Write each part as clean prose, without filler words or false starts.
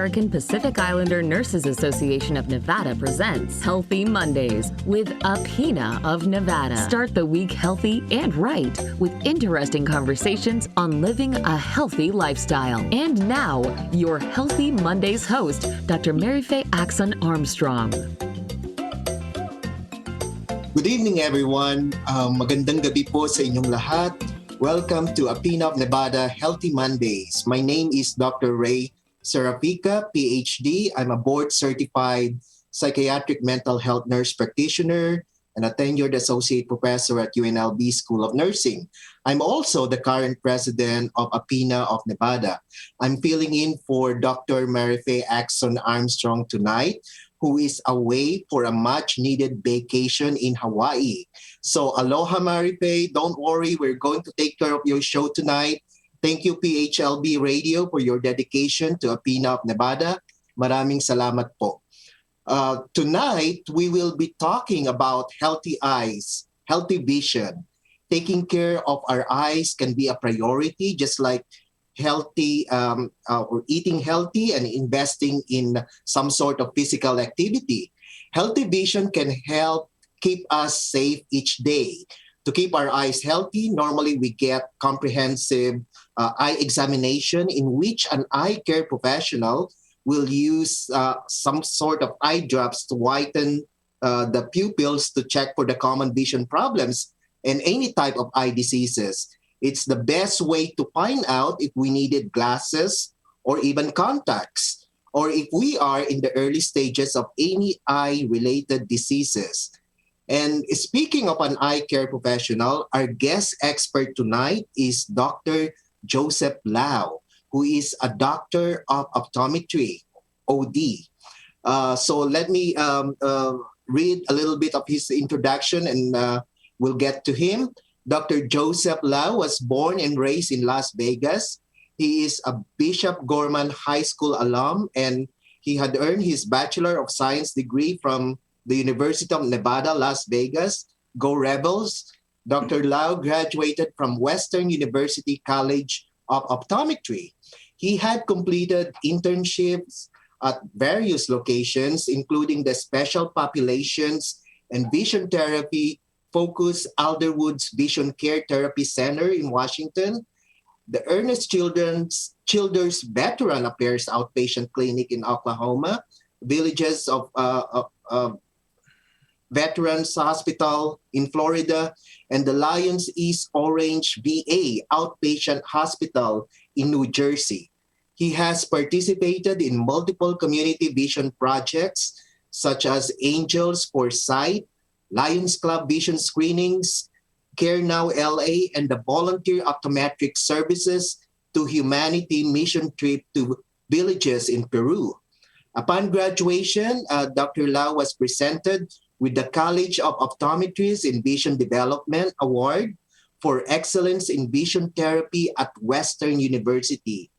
American Pacific Islander Nurses Association of Nevada presents Healthy Mondays with AAPINA of Nevada. Start the week healthy and right with interesting conversations on living a healthy lifestyle. And now, your Healthy Mondays host, Dr. Mary Faye Axon Armstrong. Good evening, everyone. Magandang gabi po sa inyong lahat. Welcome to AAPINA of Nevada Healthy Mondays. My name is Dr. Ray Serapika, PhD. I'm a board-certified psychiatric mental health nurse practitioner and a tenured associate professor at UNLV School of Nursing. I'm also the current president of AAPINA of Nevada. I'm filling in for Dr. Mary Faye Axon Armstrong tonight, who is away for a much-needed vacation in Hawaii. So aloha, Mary Faye. Don't worry, we're going to take care of your show tonight. Thank you, PHLB Radio, for your dedication to AAPINA of Nevada. Maraming salamat po. Tonight, we will be talking about healthy eyes, healthy vision. Taking care of our eyes can be a priority, just like healthy or eating healthy and investing in some sort of physical activity. Healthy vision can help keep us safe each day. To keep our eyes healthy, normally we get comprehensive eye examination in which an eye care professional will use some sort of eye drops to whiten the pupils to check for the common vision problems and any type of eye diseases. It's the best way to find out if we needed glasses or even contacts, or if we are in the early stages of any eye-related diseases. And speaking of an eye care professional, our guest expert tonight is Dr. Joseph Lau, who is a doctor of optometry, OD. So let me read a little bit of his introduction and we'll get to him. Dr. Joseph Lau was born and raised in Las Vegas. He is a Bishop Gorman High School alum, and he had earned his Bachelor of Science degree from the University of Nevada, Las Vegas. Go Rebels! Dr. Lau graduated from Western University College of Optometry. He had completed internships at various locations, including the Special Populations and Vision Therapy Focus Alderwoods Vision Care Therapy Center in Washington, the Ernest Childers Veteran Affairs Outpatient Clinic in Oklahoma, Villages of Veterans Hospital in Florida, and the Lions East Orange VA Outpatient Hospital in New Jersey. He has participated in multiple community vision projects such as Angels for Sight, Lions Club Vision Screenings, Care Now LA, and the Volunteer Optometric Services to Humanity mission trip to villages in Peru. Upon graduation, Dr. Lau was presented with the College of Optometrists in Vision Development Award for Excellence in Vision Therapy at Western University.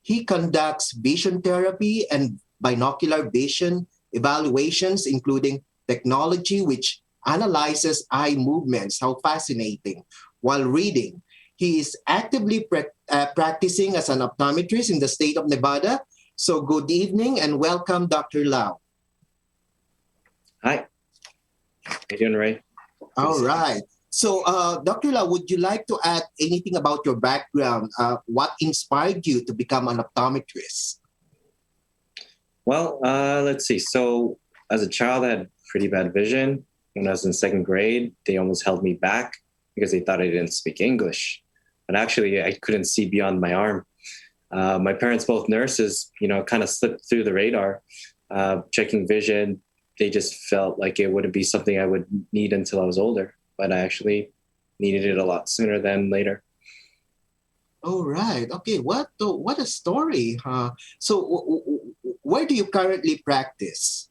He conducts vision therapy and binocular vision evaluations, including technology which analyzes eye movements. How fascinating. While reading, he is actively practicing as an optometrist in the state of Nevada. So good evening and welcome, Dr. Lau. Hi. How you doing, Ray? All right. So, Dr. Lau, would you like to add anything about your background? What inspired you to become an optometrist? Well, let's see. So, as a child, I had pretty bad vision. When I was in second grade, they almost held me back because they thought I didn't speak English. But actually, I couldn't see beyond my arm. My parents, both nurses, kind of slipped through the radar, checking vision. They just felt like it wouldn't be something I would need until I was older. But I actually needed it a lot sooner than later. Oh, right. Okay. What a story. So where do you currently practice?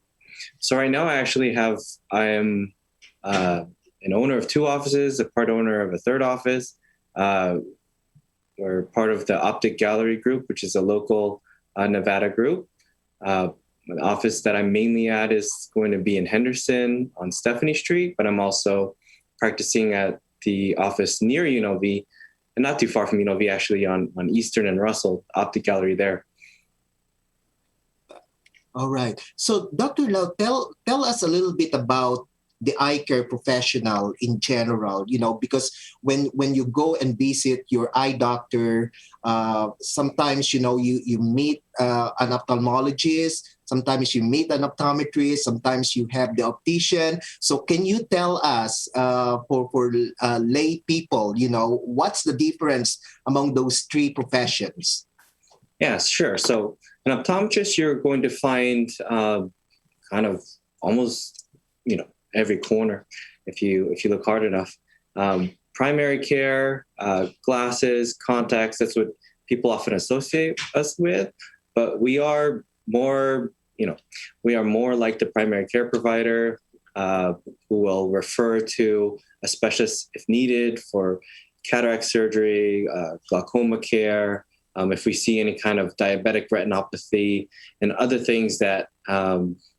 So right now I am an owner of two offices, a part owner of a third office. We're part of the Optic Gallery group, which is a local Nevada group. The office that I'm mainly at is going to be in Henderson on Stephanie Street, but I'm also practicing at the office near UNLV and not too far from UNLV, actually on Eastern and Russell, Optic Gallery there. All right. So, Dr. Lau, tell us a little bit about the eye care professional in general. Because when you go and visit your eye doctor, sometimes you meet an ophthalmologist. Sometimes you meet an optometrist. Sometimes you have the optician. So, can you tell us for lay people, what's the difference among those three professions? Yeah, sure. So an optometrist, you're going to find kind of almost, every corner if you look hard enough. Primary care, glasses, contacts. That's what people often associate us with. But we are more like the primary care provider who will refer to a specialist if needed for cataract surgery, glaucoma care. If we see any kind of diabetic retinopathy and other things that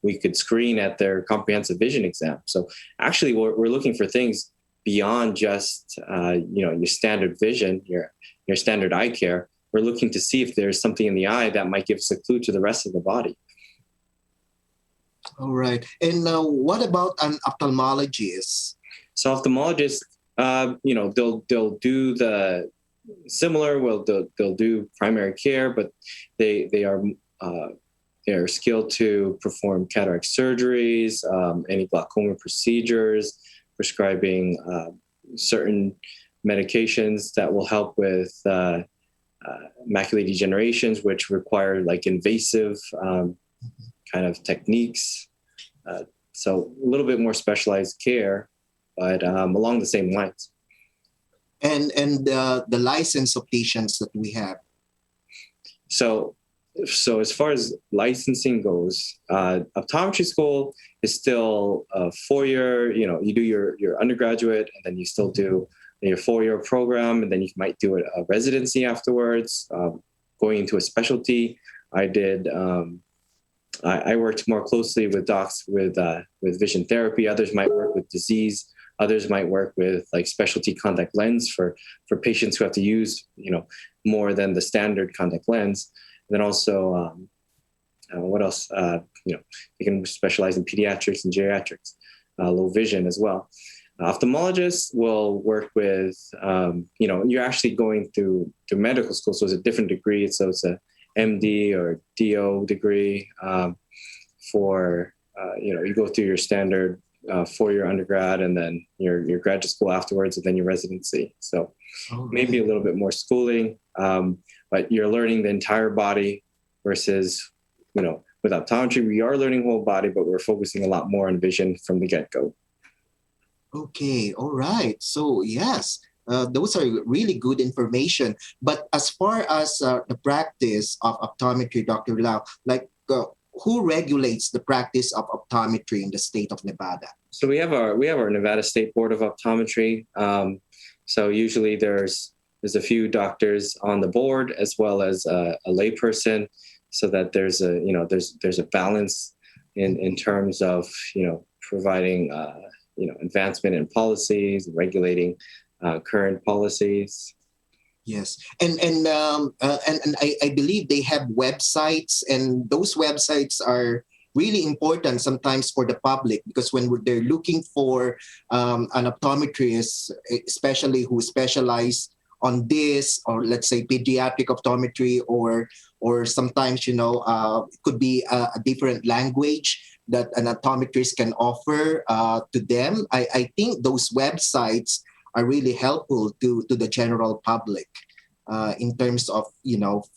we could screen at their comprehensive vision exam. So actually, we're looking for things beyond just your standard vision, your standard eye care. We're looking to see if there's something in the eye that might give us a clue to the rest of the body. All right. And what about an ophthalmologist? So ophthalmologists, they'll do the similar. Well, they'll do primary care, but they're skilled to perform cataract surgeries, any glaucoma procedures, prescribing certain medications that will help with macular degenerations, which require like invasive kind of techniques. So a little bit more specialized care, but along the same lines. And the license opticians that we have. So as far as licensing goes, optometry school is still a 4-year. You do your undergraduate, and then you still do your 4-year program, and then you might do a residency afterwards. Going into a specialty, I did. I worked more closely with docs with vision therapy. Others might work with disease. Others might work with like specialty contact lens for patients who have to use more than the standard contact lens. And then also, what else? You can specialize in pediatrics and geriatrics, low vision as well. Ophthalmologists will work with, you're actually going through medical school, so it's a different degree. So it's a MD or DO degree you go through your standard 4-year undergrad and then your graduate school afterwards, and then your residency. So maybe a little bit more schooling, but you're learning the entire body versus, with optometry, we are learning whole body, but we're focusing a lot more on vision from the get-go. Okay, all right. So yes, those are really good information. But as far as the practice of optometry, Dr. Lau, who regulates the practice of optometry in the state of Nevada? So we have our Nevada State Board of Optometry. So usually there's a few doctors on the board as well as a layperson, so that there's a balance in terms of providing advancement in policies, regulating current policies. Yes, and I believe they have websites, and those websites are really important sometimes for the public, because when they're looking for an optometrist, especially who specialize on this, or let's say pediatric optometry, or sometimes it could be a different language that an optometrist can offer to them. I think those websites are really helpful to the general public in terms of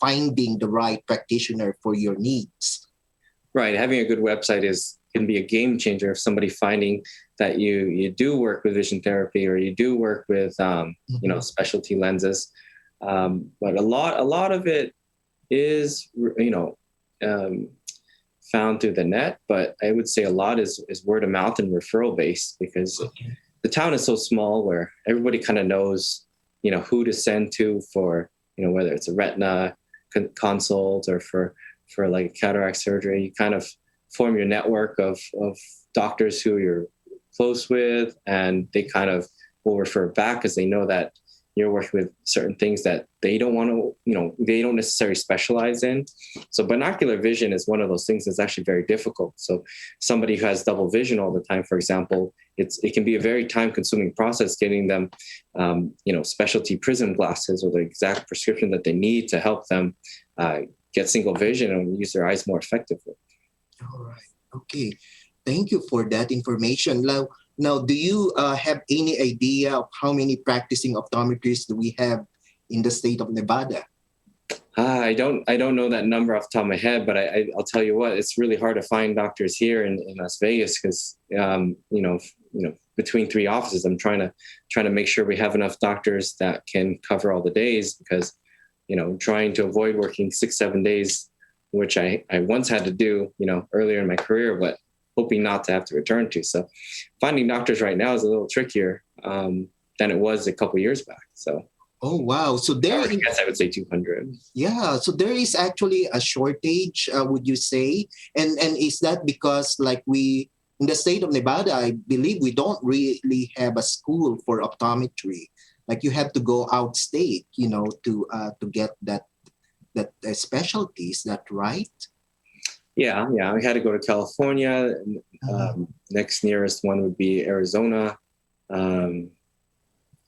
finding the right practitioner for your needs. Right, having a good website can be a game changer if somebody finding that you do work with vision therapy or you do work with specialty lenses, but a lot of it is found through the net, but I would say a lot is word of mouth and referral based, because the town is so small where everybody kind of knows, who to send to for, whether it's a retina consult or for like cataract surgery. You kind of form your network of doctors who you're close with, and they kind of will refer back because they know that, you're working with certain things that they don't want to, they don't necessarily specialize in. So binocular vision is one of those things that's actually very difficult. So somebody who has double vision all the time, for example, it can be a very time-consuming process getting them, specialty prism glasses or the exact prescription that they need to help them get single vision and use their eyes more effectively. All right. Okay. Thank you for that information. Now, do you have any idea of how many practicing optometrists do we have in the state of Nevada? I don't know that number off the top of my head, but I'll tell you what, it's really hard to find doctors here in Las Vegas because, between 3 offices, I'm trying to make sure we have enough doctors that can cover all the days because, trying to avoid working 6-7 days, which I once had to do, earlier in my career, but hoping not to have to return to. So finding doctors right now is a little trickier than it was a couple of years back. So. Oh, wow. So I guess I would say 200. Yeah. So there is actually a shortage, would you say? And is that because in the state of Nevada, I believe we don't really have a school for optometry. Like you have to go outstate, to get that specialty. Is that right? Yeah. I had to go to California. Next nearest one would be Arizona.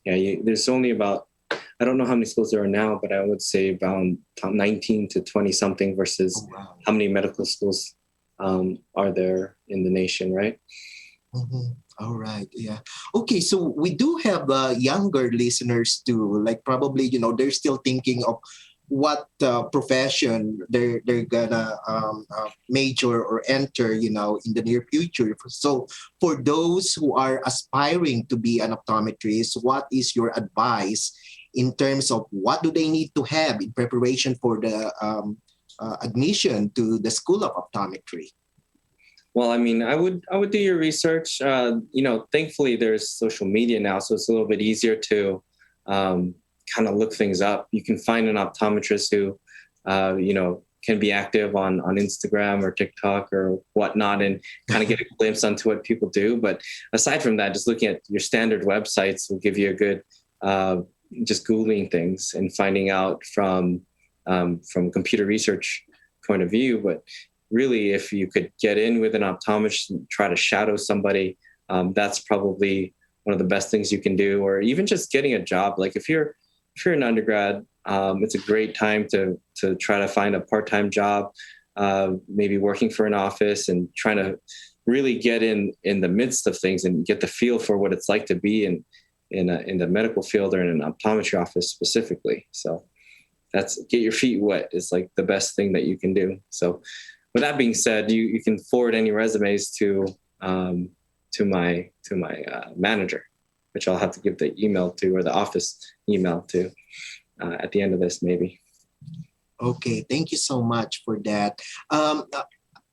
There's only about, I don't know how many schools there are now, but I would say about 19 to 20 something versus how many medical schools are there in the nation, right? Mm-hmm. All right. Yeah. Okay. So we do have younger listeners too. Like probably, they're still thinking of what profession they're gonna major or enter, in the near future. So for those who are aspiring to be an optometrist, what is your advice in terms of what do they need to have in preparation for the admission to the School of Optometry? Well, I mean, I would do your research. Thankfully there's social media now, so it's a little bit easier to kind of look things up. You can find an optometrist who, can be active on Instagram or TikTok or whatnot and kind of get a glimpse onto what people do. But aside from that, just looking at your standard websites will give you a good, just Googling things and finding out from computer research point of view. But really, if you could get in with an optometrist and try to shadow somebody, that's probably one of the best things you can do. Or even just getting a job. Like if you're an undergrad, it's a great time to try to find a part-time job, maybe working for an office and trying to really get in the midst of things and get the feel for what it's like to be in the medical field or in an optometry office specifically. So that's get your feet wet is like the best thing that you can do. So with that being said, you can forward any resumes to my manager, which I'll have to give the email to, or the office email to, at the end of this, maybe. Okay, thank you so much for that.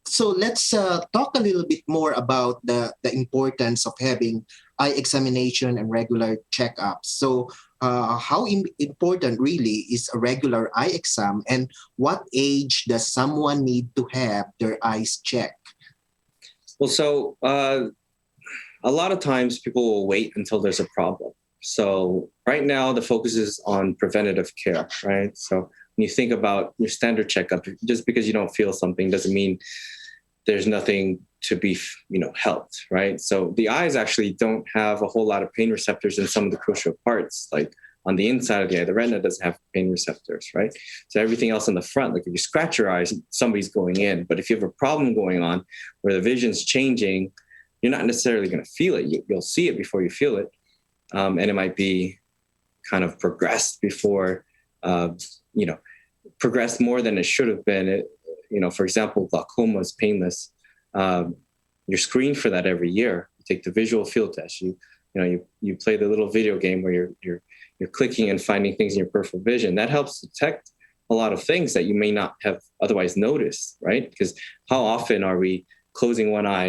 So let's talk a little bit more about the importance of having eye examination and regular checkups. So how important really is a regular eye exam, and what age does someone need to have their eyes checked? Well, so a lot of times people will wait until there's a problem. So right now the focus is on preventative care, right? So when you think about your standard checkup, just because you don't feel something doesn't mean there's nothing to be, helped, right? So the eyes actually don't have a whole lot of pain receptors in some of the crucial parts, like on the inside of the eye, the retina doesn't have pain receptors, right? So everything else in the front, like if you scratch your eyes, somebody's going in. But if you have a problem going on where the vision's changing, you're not necessarily going to feel it. You'll see it before you feel it. And it might be kind of progressed before, progressed more than it should have been. For example, glaucoma is painless. You're screened for that every year. You take the visual field test. You play the little video game where you're clicking and finding things in your peripheral vision. That helps detect a lot of things that you may not have otherwise noticed, right? Because how often are we closing one eye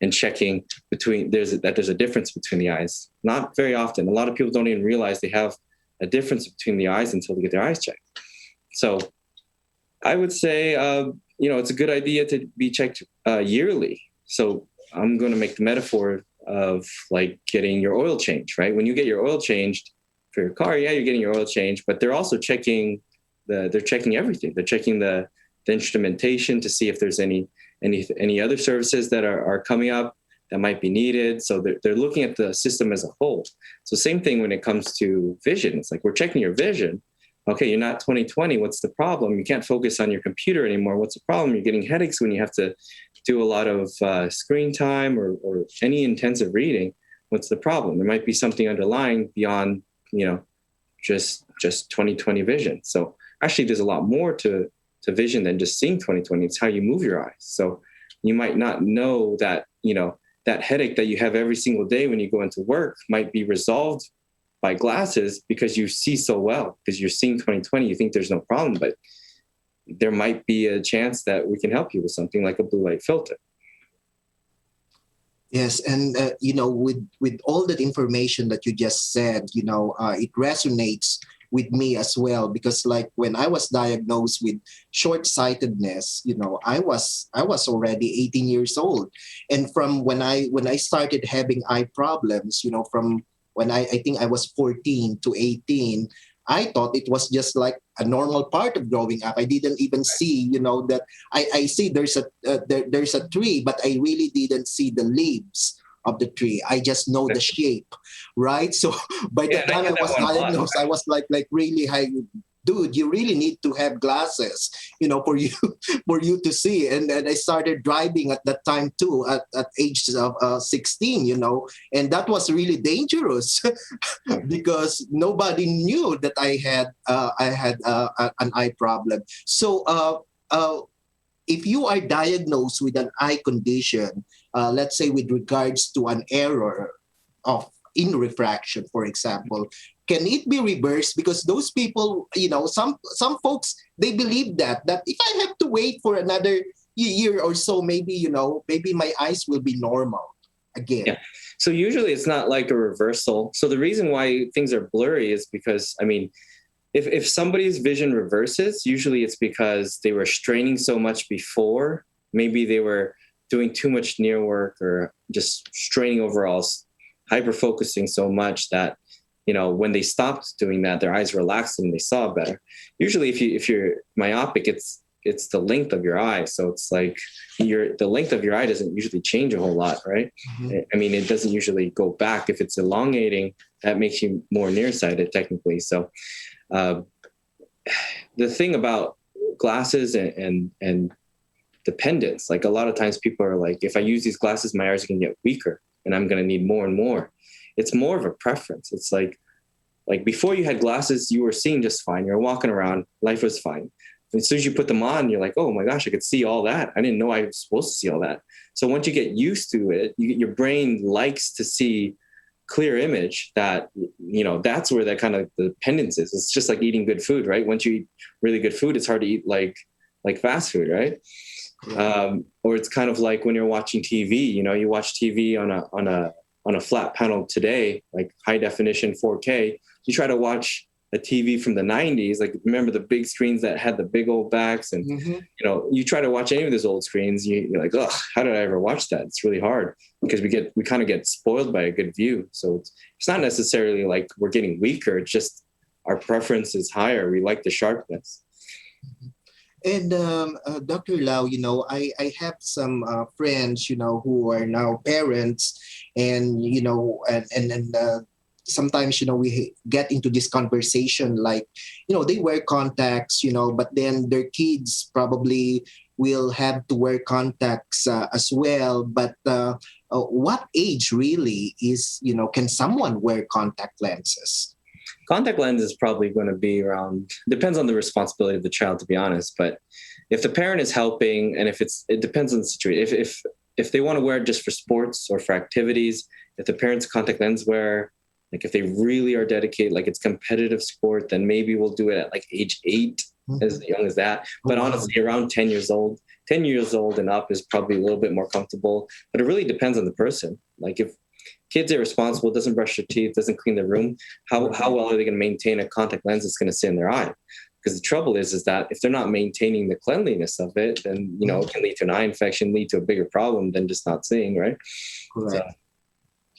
and checking there's a difference between the eyes? Not very often. A lot of people don't even realize they have a difference between the eyes until they get their eyes checked. So I would say, it's a good idea to be checked yearly. So I'm going to make the metaphor of like getting your oil changed, right? When you get your oil changed, for your car, yeah, you're getting your oil change, but they're also checking everything. They're checking the instrumentation to see if there's any other services that are coming up that might be needed. So they're looking at the system as a whole. So same thing when it comes to vision. It's like, we're checking your vision. Okay, you're not 20/20. What's the problem? You can't focus on your computer anymore. What's the problem? You're getting headaches when you have to do a lot of screen time or any intensive reading. What's the problem? There might be something underlying beyond, just 20/20 vision. So actually, there's a lot more to vision than just seeing 20/20. It's how you move your eyes. So you might not know that, that headache that you have every single day when you go into work might be resolved by glasses because you see so well, because you're seeing 20/20. You think there's no problem, but there might be a chance that we can help you with something like a blue light filter. Yes, and with all that information that you just said, it resonates with me as well, because like when I was diagnosed with short-sightedness, I was already 18 years old, and from when I started having eye problems, from when I think I was 14 to 18, I thought it was just like a normal part of growing up. I didn't even see, that I see there's a tree, but I really didn't see the leaves of the tree. I just know the shape, right? So by the time I was diagnosed, I was like really high. Dude, you really need to have glasses, for you for you to see. And I started driving at that time too, at age of 16, and that was really dangerous because nobody knew that I had an eye problem. So if you are diagnosed with an eye condition, let's say with regards to an error in refraction, for example, can it be reversed? Because those people, some folks, they believe that if I have to wait for another year or so, maybe my eyes will be normal again. Yeah. So usually it's not like a reversal. So the reason why things are blurry is because, if somebody's vision reverses, usually it's because they were straining so much before. Maybe they were doing too much near work or just straining overall, hyper focusing so much that, when they stopped doing that, their eyes relaxed and they saw better. Usually if you're myopic, it's the length of your eye. So it's like the length of your eye doesn't usually change a whole lot, right? Mm-hmm. It doesn't usually go back. If it's elongating, that makes you more nearsighted technically. So the thing about glasses and dependence, like a lot of times people are like, if I use these glasses, my eyes are going to get weaker and I'm going to need more and more. It's more of a preference. It's like before you had glasses, you were seeing just fine. You were walking around, life was fine. And as soon as you put them on, you're like, oh my gosh, I could see all that. I didn't know I was supposed to see all that. So once you get used to it, your brain likes to see clear image that, that's where that kind of dependence is. It's just like eating good food, right? Once you eat really good food, it's hard to eat like fast food, right? Or it's kind of like when you're watching TV, you watch TV on a flat panel today, like high definition 4K, you try to watch a TV from the 90s, like remember the big screens that had the big old backs and, you try to watch any of those old screens, you're like, oh, how did I ever watch that? It's really hard because we kind of get spoiled by a good view. So it's not necessarily like we're getting weaker. It's just our preference is higher. We like the sharpness. And Dr. Lau, I have some friends, who are now parents, and sometimes we get into this conversation like, they wear contacts, but then their kids probably will have to wear contacts as well. But what age really is, can someone wear contact lenses? Contact lens is probably going to be around, depends on the responsibility of the child, to be honest. But if the parent is helping, and it depends on the situation. If they want to wear it just for sports or for activities, if the parent's contact lens wearer, like if they really are dedicated, like it's competitive sport, then maybe we'll do it at like age 8, as young as that. But honestly, around 10 years old and up is probably a little bit more comfortable. But it really depends on the person. Like if kids are irresponsible, doesn't brush their teeth, doesn't clean their room, how well are they going to maintain a contact lens that's going to sit in their eye? Because the trouble is that if they're not maintaining the cleanliness of it, then, it can lead to an eye infection, lead to a bigger problem than just not seeing, right? Correct.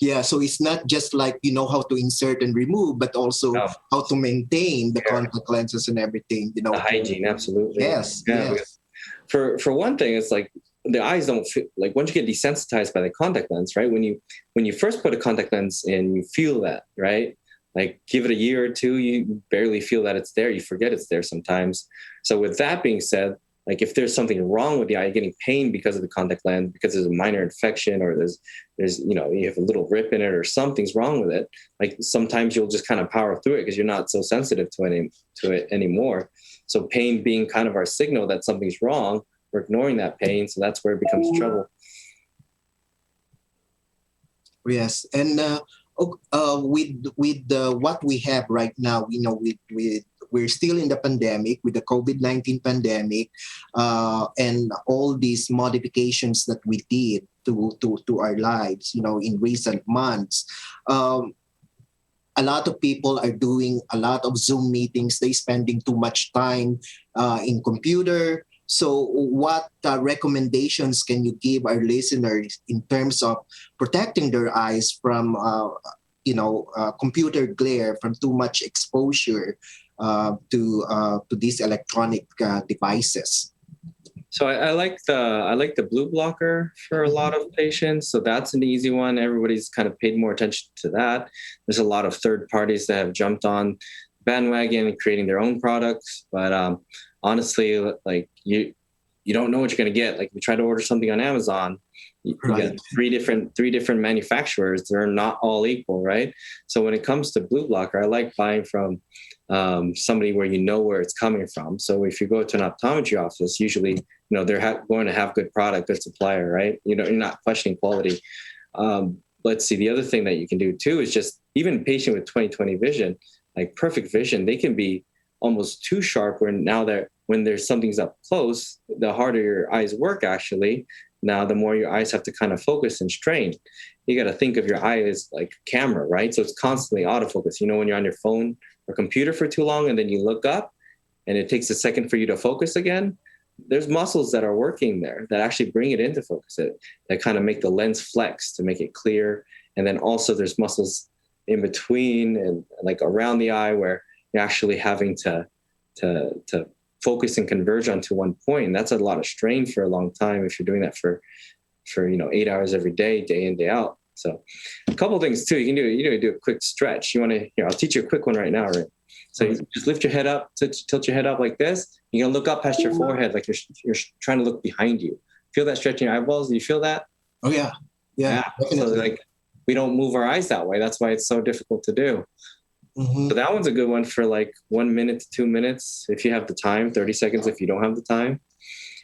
Yeah, so it's not just like you know how to insert and remove, but also No. how to maintain the Yeah. contact lenses and everything. You know. The hygiene, absolutely. Yes. Yeah, Yes. for one thing, it's like the eyes don't feel like once you get desensitized by the contact lens, right? When you first put a contact lens in, you feel that, right? Like give it a year or two, you barely feel that it's there. You forget it's there sometimes. So with that being said, like if there's something wrong with the eye, you're getting pain because of the contact lens, because there's a minor infection, or there's you have a little rip in it, or something's wrong with it. Like sometimes you'll just kind of power through it because you're not so sensitive to it anymore. So pain being kind of our signal that something's wrong, we're ignoring that pain, so that's where it becomes trouble. Yes, and with what we have right now, you know, with we're still in the pandemic with the COVID-19 pandemic, and all these modifications that we did to our lives, you know, in recent months. A lot of people are doing a lot of Zoom meetings. They spending too much time in computer. So, what recommendations can you give our listeners in terms of protecting their eyes from, computer glare, from too much exposure to these electronic devices? So I like the blue blocker for a lot of patients. So that's an easy one. Everybody's kind of paid more attention to that. There's a lot of third parties that have jumped on bandwagon and creating their own products. But honestly, like you don't know what you're going to get. Like if you try to order something on Amazon, you Right. get three different manufacturers. They're not all equal, right? So when it comes to blue blocker, I like buying from somebody where you know where it's coming from. So if you go to an optometry office, usually they're going to have good product, good supplier, right? You're not questioning quality. Let's see. The other thing that you can do too is just even a patient with 20/20 vision, like perfect vision, they can be almost too sharp. When there's something's up close, the harder your eyes work. Actually, now the more your eyes have to kind of focus and strain. You got to think of your eye as like a camera, right? So it's constantly autofocus. When you're on your phone or computer for too long, and then you look up, and it takes a second for you to focus again. There's muscles that are working there that actually bring it into focus, that kind of make the lens flex to make it clear. And then also there's muscles in between and like around the eye where you're actually having to focus and converge onto one point. And that's a lot of strain for a long time if you're doing that for 8 hours every day, day in, day out. So a couple of things too, you can do a quick stretch. I'll teach you a quick one right now, right? So you just lift your head up, tilt your head up like this. You're gonna look up past your forehead, like you're trying to look behind you. Feel that stretch in your eyeballs? Do you feel that? Oh yeah. So like we don't move our eyes that way. That's why it's so difficult to do. Mm-hmm. So that one's a good one for like 1 minute to 2 minutes if you have the time, 30 seconds if you don't have the time.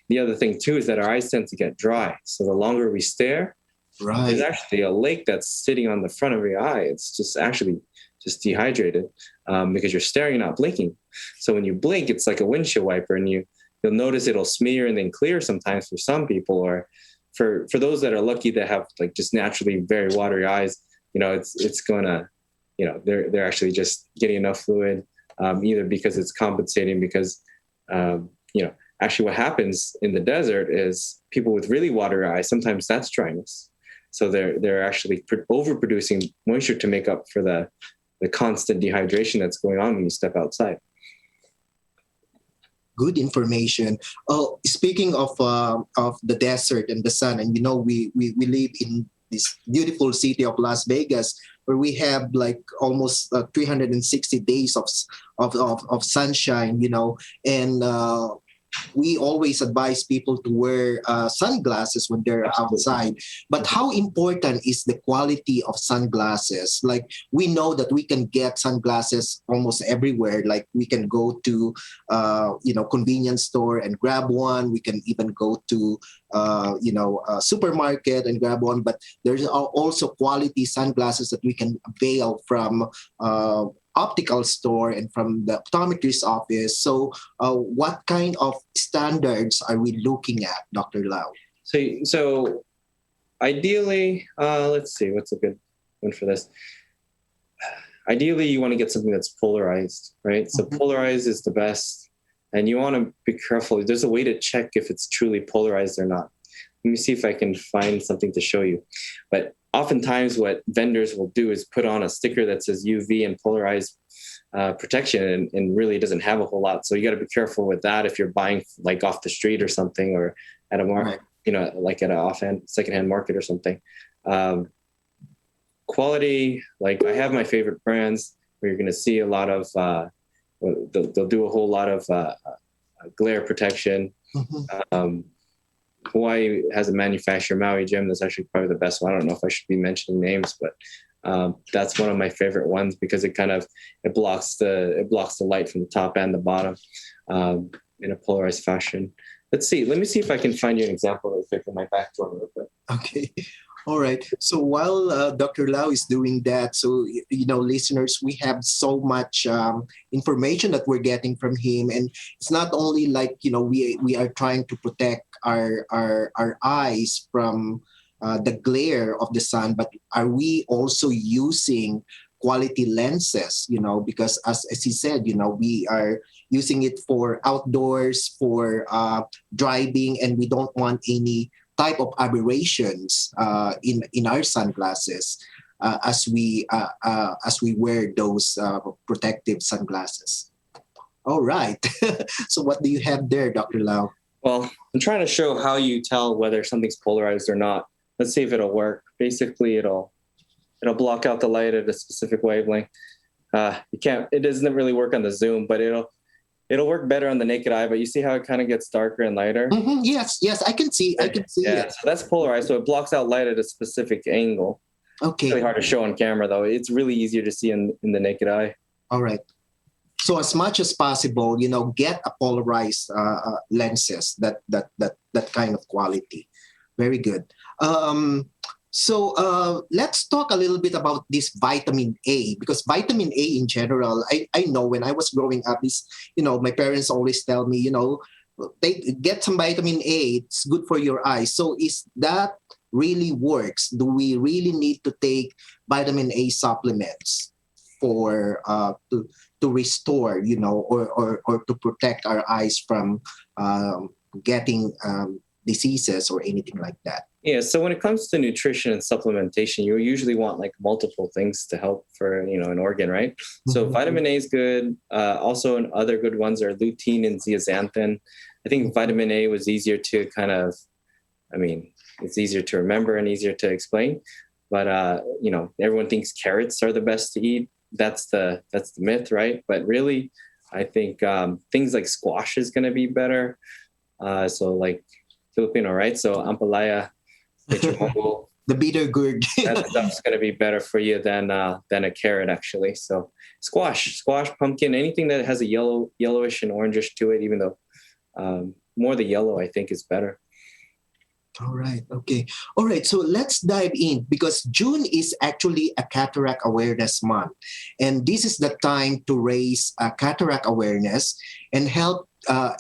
The other thing too is that our eyes tend to get dry. So the longer we stare, there's actually a lake that's sitting on the front of your eye. It's just actually just dehydrated because you're staring, not blinking. So when you blink, it's like a windshield wiper, and you'll notice it'll smear and then clear sometimes for some people, or for those that are lucky that have like just naturally very watery eyes. It's gonna, they're actually just getting enough fluid, either because it's compensating because actually what happens in the desert is people with really watery eyes, sometimes that's dryness. So they're actually overproducing moisture to make up for the constant dehydration that's going on when you step outside. Good information. Oh, speaking of the desert and the sun, and we live in this beautiful city of Las Vegas, where we have like almost 360 days of sunshine. And we always advise people to wear sunglasses when they're outside. But how important is the quality of sunglasses? Like, we know that we can get sunglasses almost everywhere. Like, we can go to convenience store and grab one. We can even go to a supermarket and grab one. But there's also quality sunglasses that we can avail from optical store and from the optometrist office. So what kind of standards are we looking at, Dr. Lau? So ideally, let's see, what's a good one for this? Ideally, you want to get something that's polarized, right? So polarized is the best. And you want to be careful. There's a way to check if it's truly polarized or not. Let me see if I can find something to show you. But oftentimes what vendors will do is put on a sticker that says UV and polarized protection, and really doesn't have a whole lot. So you got to be careful with that if you're buying like off the street or something, or at a market, like at an secondhand market or something. Quality, like I have my favorite brands where you're going to see a lot of, they'll do a whole lot of glare protection. Hawaii has a manufacturer, Maui Jim, that's actually probably the best one. I don't know if I should be mentioning names, but that's one of my favorite ones because it blocks the light from the top and the bottom in a polarized fashion. Let me see if I can find you an example real quick in my back door real quick. Okay. All right. So while Dr. Lau is doing that, so, listeners, we have so much information that we're getting from him. And it's not only like, we are trying to protect our eyes from the glare of the sun, but are we also using quality lenses, because as he said, we are using it for outdoors, for driving, and we don't want any type of aberrations in our sunglasses as we wear those protective sunglasses. All right. So what do you have there, Dr. Lau? Well, I'm trying to show how you tell whether something's polarized or not. Let's see if it'll work. Basically, it'll block out the light at a specific wavelength. It doesn't really work on the zoom, but it'll work better on the naked eye. But you see how it kind of gets darker and lighter? Mm-hmm. Yes, I can see it. So that's polarized. So it blocks out light at a specific angle. Okay. It's really hard to show on camera, though. It's really easier to see in the naked eye. All right. So as much as possible, get a polarized lenses that kind of quality. Very good. So let's talk a little bit about this vitamin A, because vitamin A in general, I know when I was growing up, my parents always tell me, get some vitamin A, it's good for your eyes. So is that really works? Do we really need to take vitamin A supplements for to restore, or to protect our eyes from getting diseases or anything like that? Yeah, so when it comes to nutrition and supplementation, you usually want like multiple things to help for, an organ, right? So vitamin A is good. Also, other good ones are lutein and zeaxanthin. I think vitamin A was easier to it's easier to remember and easier to explain. But, everyone thinks carrots are the best to eat. That's the myth, right? But really, I think things like squash is going to be better. So like Filipino, right? So ampalaya, the bitter gourd. that stuff's going to be better for you than a carrot, actually. So squash, pumpkin, anything that has a yellowish and orangish to it, even though more the yellow, I think, is better. All right. Okay. All right. So let's dive in, because June is actually a cataract awareness month. And this is the time to raise cataract awareness and help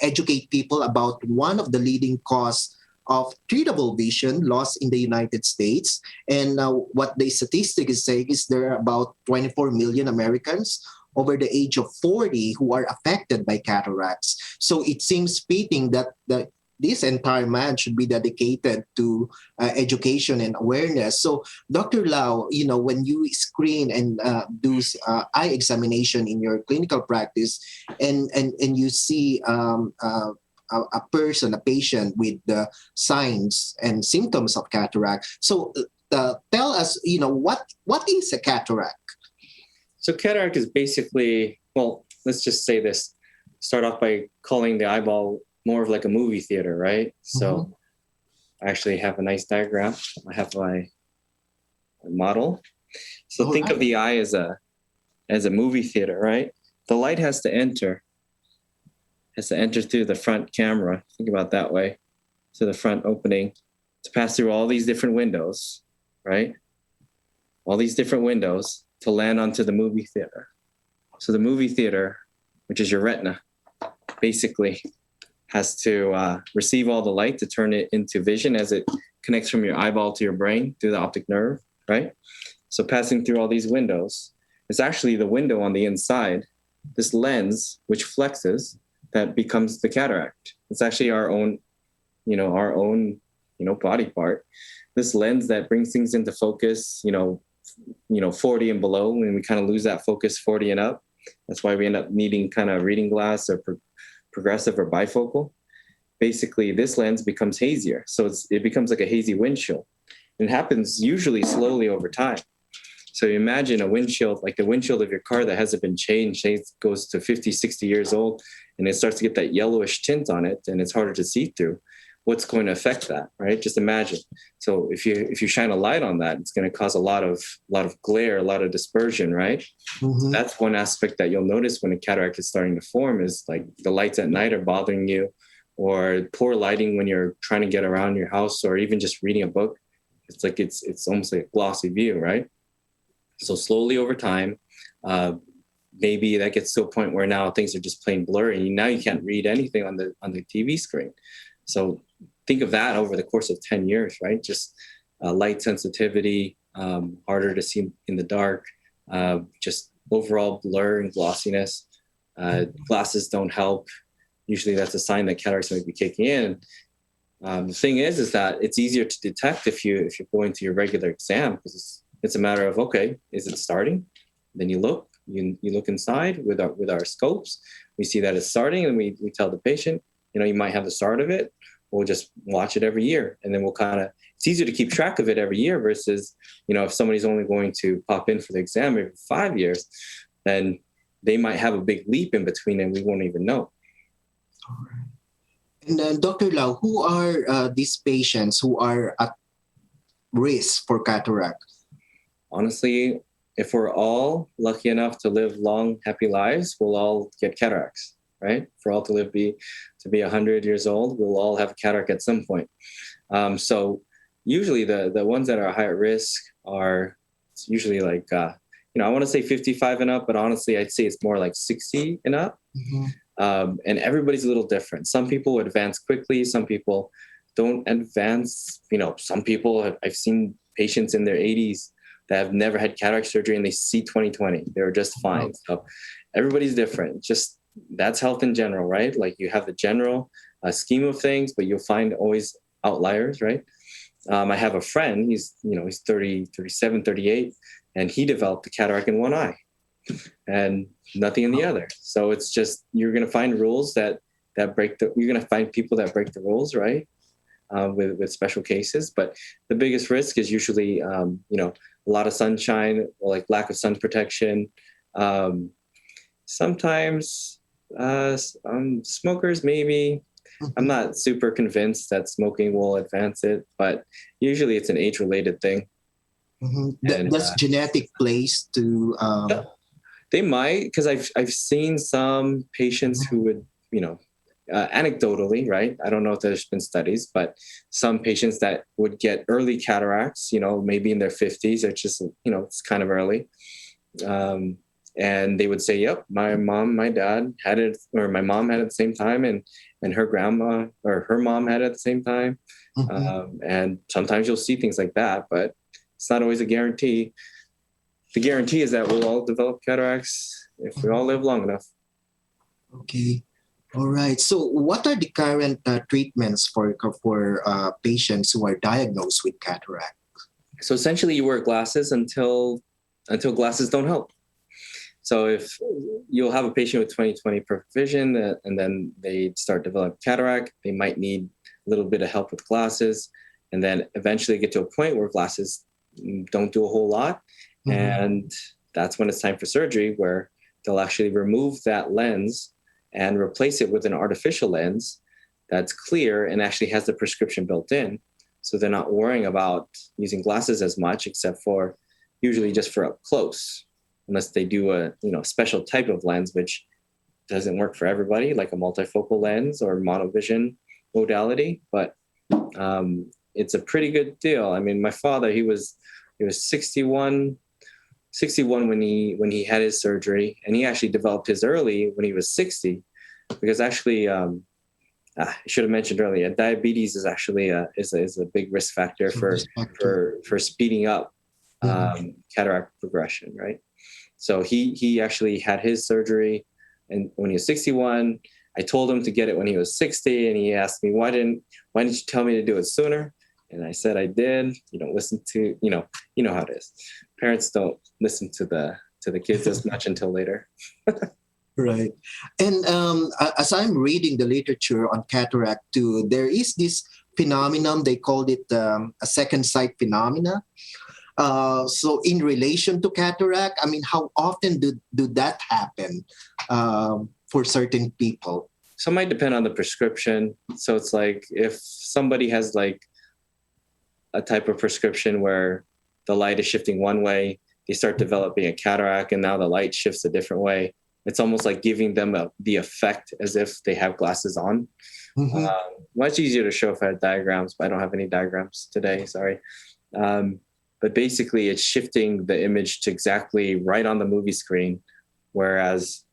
educate people about one of the leading causes of treatable vision loss in the United States. And what the statistic is saying is there are about 24 million Americans over the age of 40 who are affected by cataracts. So it seems fitting that this entire month should be dedicated to education and awareness. So, Dr. Lau, when you screen and do eye examination in your clinical practice, and you see a patient with the signs and symptoms of cataract. So, tell us, what is a cataract? So, cataract is basically, well, let's just say this. Start off by calling the eyeball more of like a movie theater, right? So I actually have a nice diagram. I have my model. So think of the eye as a movie theater, right? The light has to enter through the front camera. Think about it that way. To the front opening, to pass through all these different windows, right? All these different windows to land onto the movie theater. So the movie theater, which is your retina, basically has to receive all the light to turn it into vision as it connects from your eyeball to your brain through the optic nerve, right? So passing through all these windows, it's actually the window on the inside, this lens, which flexes, that becomes the cataract. It's actually our own body part. This lens that brings things into focus, 40 and below, and we kind of lose that focus 40 and up. That's why we end up needing kind of reading glass or progressive or bifocal. Basically, this lens becomes hazier. So it becomes like a hazy windshield. It happens usually slowly over time. So you imagine a windshield, like the windshield of your car that hasn't been changed, it goes to 50, 60 years old, and it starts to get that yellowish tint on it, and it's harder to see through. What's going to affect that, right? Just imagine. So if you shine a light on that, it's going to cause a lot of glare, a lot of dispersion, right? Mm-hmm. That's one aspect that you'll notice when a cataract is starting to form is like the lights at night are bothering you, or poor lighting when you're trying to get around your house, or even just reading a book. It's like it's almost like a glossy view, right? So slowly over time, maybe that gets to a point where now things are just plain blurry. Now you can't read anything on the TV screen. So think of that over the course of 10 years, right? Just light sensitivity, harder to see in the dark, just overall blur and glossiness. Glasses don't help. Usually that's a sign that cataracts might be kicking in. The thing is that it's easier to detect if you're going to your regular exam, because it's a matter of, okay, is it starting? Then you look inside with our scopes. We see that it's starting, and we tell the patient, you might have the start of it. We'll just watch it every year, and then it's easier to keep track of it every year versus, if somebody's only going to pop in for the exam every 5 years, then they might have a big leap in between and we won't even know. All right. And Dr. Lau, who are these patients who are at risk for cataract? Honestly, if we're all lucky enough to live long, happy lives, we'll all get cataracts, right? For all to be 100 years old, we'll all have a cataract at some point. So usually the ones that are high at risk are usually like, I want to say 55 and up, but honestly, I'd say it's more like 60 and up. Mm-hmm. And everybody's a little different. Some people advance quickly. Some people don't advance. Some people, I've seen patients in their 80s that have never had cataract surgery and they see 20/20. They're just fine. So everybody's different. Just that's health in general, right? Like you have the general scheme of things, but you'll find always outliers, right? I have a friend, he's 30, 37, 38, and he developed a cataract in one eye and nothing in the other. So it's just, you're going to find rules you're going to find people that break the rules, right? With special cases. But the biggest risk is usually, a lot of sunshine, or like lack of sun protection. Sometimes smokers, maybe. I'm not super convinced that smoking will advance it, but usually it's an age-related thing. Mm-hmm. And, does genetic plays to? They might, because I've seen some patients who would, anecdotally, right? I don't know if there's been studies, but some patients that would get early cataracts, maybe in their 50s, it's just, it's kind of early. And they would say, yep, my mom, my dad had it, or my mom had it at the same time, and her grandma or her mom had it at the same time. Mm-hmm. And sometimes you'll see things like that, but it's not always a guarantee. The guarantee is that we'll all develop cataracts if we all live long enough. Okay. All right. So what are the current treatments for patients who are diagnosed with cataract? So essentially you wear glasses until glasses don't help. So if you'll have a patient with 20/20 perfect vision and then they start developing cataract, they might need a little bit of help with glasses, and then eventually get to a point where glasses don't do a whole lot. Mm-hmm. And that's when it's time for surgery, where they'll actually remove that lens and replace it with an artificial lens that's clear and actually has the prescription built in. So they're not worrying about using glasses as much, except for usually just for up close, unless they do a special type of lens, which doesn't work for everybody, like a multifocal lens or monovision modality. But it's a pretty good deal. I mean, my father, he was 61 when he had his surgery, and he actually developed his early when he was 60, because actually I should have mentioned earlier, diabetes is actually is a big risk factor for speeding up cataract progression, right? So he actually had his surgery, and when he was 61, I told him to get it when he was 60, and he asked me, why didn't you tell me to do it sooner? And I said I did. You don't listen to, you know how it is. Parents don't listen to the kids as much until later. Right. And as I'm reading the literature on cataract too, there is this phenomenon, they called it a second sight phenomena. So in relation to cataract, I mean, how often do that happen for certain people? So it might depend on the prescription. So it's like if somebody has like a type of prescription where the light is shifting one way, they start developing a cataract and now the light shifts a different way. It's almost like giving them the effect as if they have glasses on. Mhm. Much easier to show if I had diagrams, but I don't have any diagrams today, sorry. But basically it's shifting the image to exactly right on the movie screen, whereas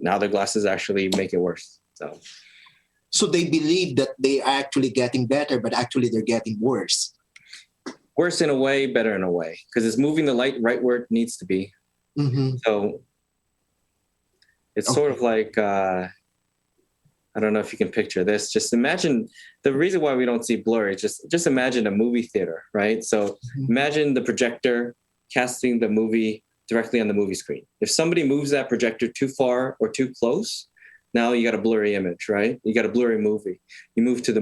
now their glasses actually make it worse. So they believe that they are actually getting better, but actually they're getting worse. Worse in a way, better in a way, because it's moving the light right where it needs to be. Mm-hmm. So it's sort of like, I don't know if you can picture this. Just imagine the reason why we don't see blurry. Just imagine a movie theater, right? So imagine the projector casting the movie directly on the movie screen. If somebody moves that projector too far or too close, now you got a blurry image, right? You got a blurry movie. You move the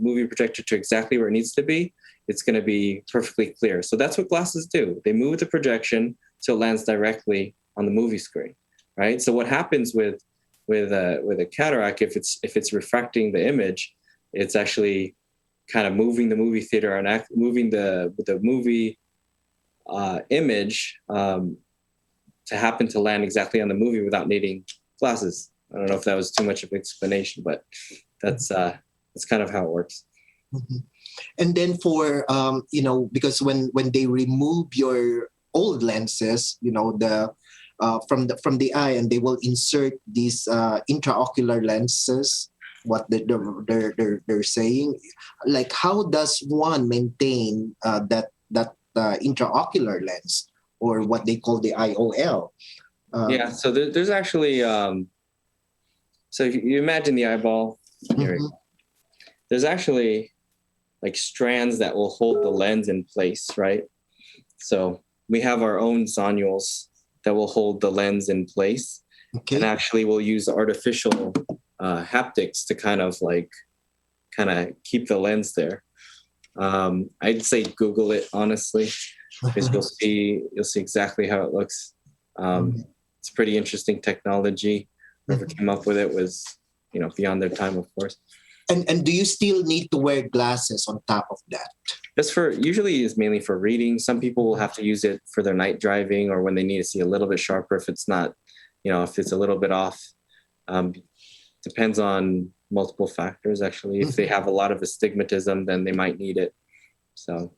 movie projector to exactly where it needs to be. It's going to be perfectly clear. So that's what glasses do. They move the projection so it lands directly on the movie screen, right? So what happens with a cataract, if it's refracting the image, it's actually kind of moving the movie theater and moving the movie image to happen to land exactly on the movie without needing glasses. I don't know if that was too much of an explanation, but that's kind of how it works. Mm-hmm. And then for because when they remove your old lenses, the from the eye, and they will insert these intraocular lenses, what they're saying, like how does one maintain that intraocular lens, or what they call the IOL? Yeah, so there's actually so if you imagine the eyeball here, Mm-hmm. there's actually like strands that will hold the lens in place, right? So we have our own zonules that will hold the lens in place. Okay. And actually we'll use artificial haptics to kind of keep the lens there. I'd say Google it, honestly, because you'll see exactly how it looks. It's pretty interesting technology. Whoever came up with it was, beyond their time, of course. And do you still need to wear glasses on top of that? Usually is mainly for reading. Some people will have to use it for their night driving or when they need to see a little bit sharper. If it's not, if it's a little bit off, depends on multiple factors, actually. If they have a lot of astigmatism, then they might need it. So.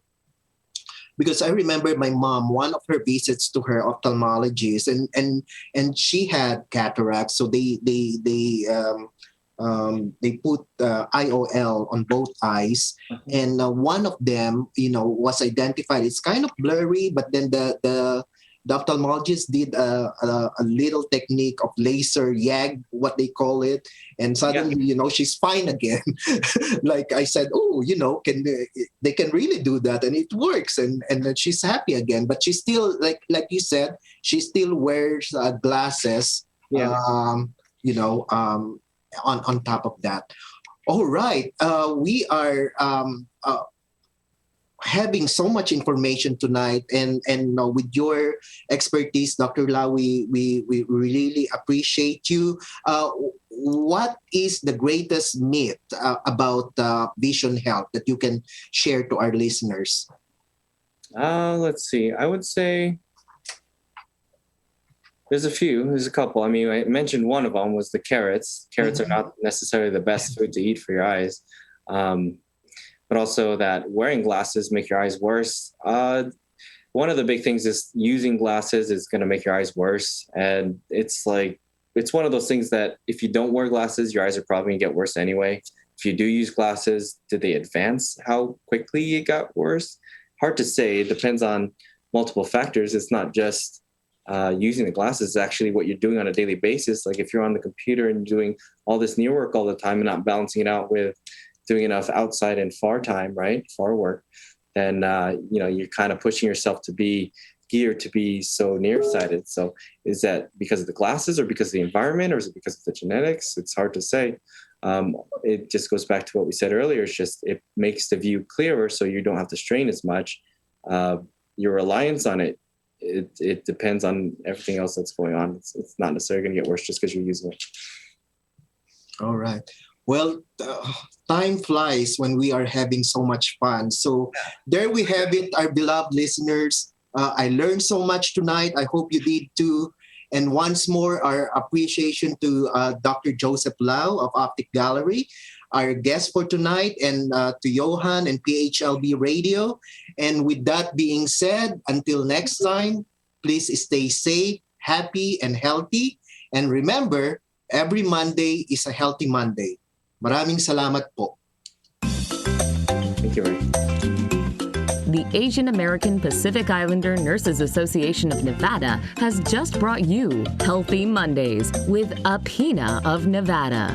Because I remember my mom, one of her visits to her ophthalmologist, and she had cataracts, so they put IOL on both eyes, and one of them, was identified. It's kind of blurry, but then the ophthalmologist did a little technique of laser YAG, what they call it, and suddenly, she's fine again. Like I said, they can really do that, and it works, and then she's happy again. But she still, like you said, she still wears glasses. Yeah. On top of that. All right. We are having so much information tonight, and with your expertise, Dr. Lau, we really appreciate you. What is the greatest myth about vision health that you can share to our listeners? Let's see. I would say there's a couple. I mean, I mentioned one of them was the carrots. Carrots are not necessarily the best food to eat for your eyes. But also that wearing glasses make your eyes worse. One of the big things is using glasses is going to make your eyes worse. And it's one of those things that if you don't wear glasses, your eyes are probably going to get worse anyway. If you do use glasses, did they advance how quickly it got worse? Hard to say. It depends on multiple factors. It's not just using the glasses, is actually what you're doing on a daily basis. Like if you're on the computer and doing all this near work all the time and not balancing it out with, doing enough outside and far time, right, far work, then you're kind of pushing yourself to be geared to be so nearsighted. So is that because of the glasses or because of the environment or is it because of the genetics? It's hard to say. It just goes back to what we said earlier. It's just it makes the view clearer so you don't have to strain as much. Your reliance on it depends on everything else that's going on. It's not necessarily going to get worse just because you're using it. All right. Well, time flies when we are having so much fun. So there we have it, our beloved listeners. I learned so much tonight. I hope you did too. And once more, our appreciation to Dr. Joseph Lau of Optic Gallery, our guest for tonight, and to Johan and PHLB Radio. And with that being said, until next time, please stay safe, happy, and healthy. And remember, every Monday is a healthy Monday. Maraming salamat po. Thank you, Ray. The Asian American Pacific Islander Nurses Association of Nevada has just brought you Healthy Mondays with AAPINA of Nevada.